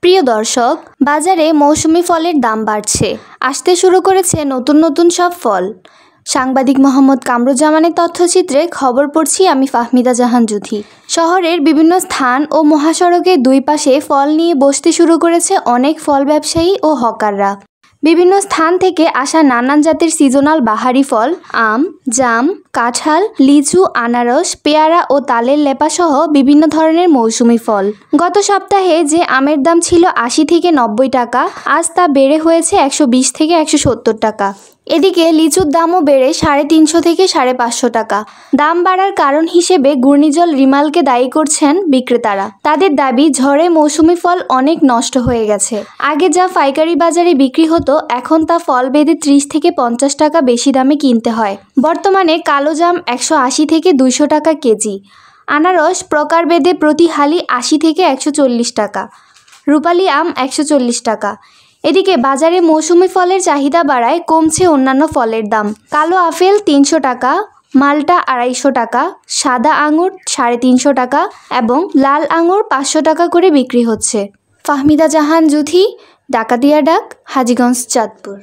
প্রিয় দর্শক, বাজারে মৌসুমি ফলের দাম বাড়ছে। আসতে শুরু করেছে নতুন নতুন সব ফল। সাংবাদিক মোহাম্মদ কামরুজ্জামানের তথ্যচিত্রে খবর পড়ছি আমি ফাহমিদা জাহান জুথি। শহরের বিভিন্ন স্থান ও মহাসড়কের দুই পাশে ফল নিয়ে বসতে শুরু করেছে অনেক ফল ব্যবসায়ী ও হকাররা। বিভিন্ন স্থান থেকে আসা নানান জাতের সিজনাল বাহারি ফল, আম, জাম, কাঁঠাল, লিচু, আনারস, পেয়ারা ও তালের লেপা সহ বিভিন্ন ধরনের মৌসুমি ফল। গত সপ্তাহে যে আমের দাম ছিল ৮০ থেকে ৯০ টাকা, আজ তা বেড়ে হয়েছে ১২০ থেকে ১৭০ টাকা। এদিকে লিচুর দামও বেড়ে ৩৫০ থেকে ৫৫০ টাকা। দাম বাড়ার কারণ হিসেবে ঘূর্ণিঝড় রিমালকে দায়ী করছেন বিক্রেতারা। তাদের দাবি, ঝড়ে মৌসুমি ফল অনেক নষ্ট হয়ে গেছে। আগে যা পাইকারি বাজারে বিক্রি হতো, এখন তা ফল ভেদে ৩০ থেকে ৫০ টাকা বেশি দামে কিনতে হয়। বর্তমানে কালো জাম ১৮০ থেকে ২০০ টাকা কেজি, আনারস প্রকারভেদে প্রতি হালি ৮০ থেকে ১৪০ টাকা, রূপালি আম ১৪০ টাকা। এদিকে বাজারে মৌসুমি ফলের চাহিদা বাড়ায় কমছে অন্যান্য ফলের দাম। কালো আপেল ৩০০ টাকা, মালটা ২৫০ টাকা, সাদা আঙুর ৩৫০ টাকা এবং লাল আঙুর ৫০০ টাকা করে বিক্রি হচ্ছে। ফাহমিদা জাহান জুথি, ডাকাতিয়া ডাক, হাজীগঞ্জ, চাঁদপুর।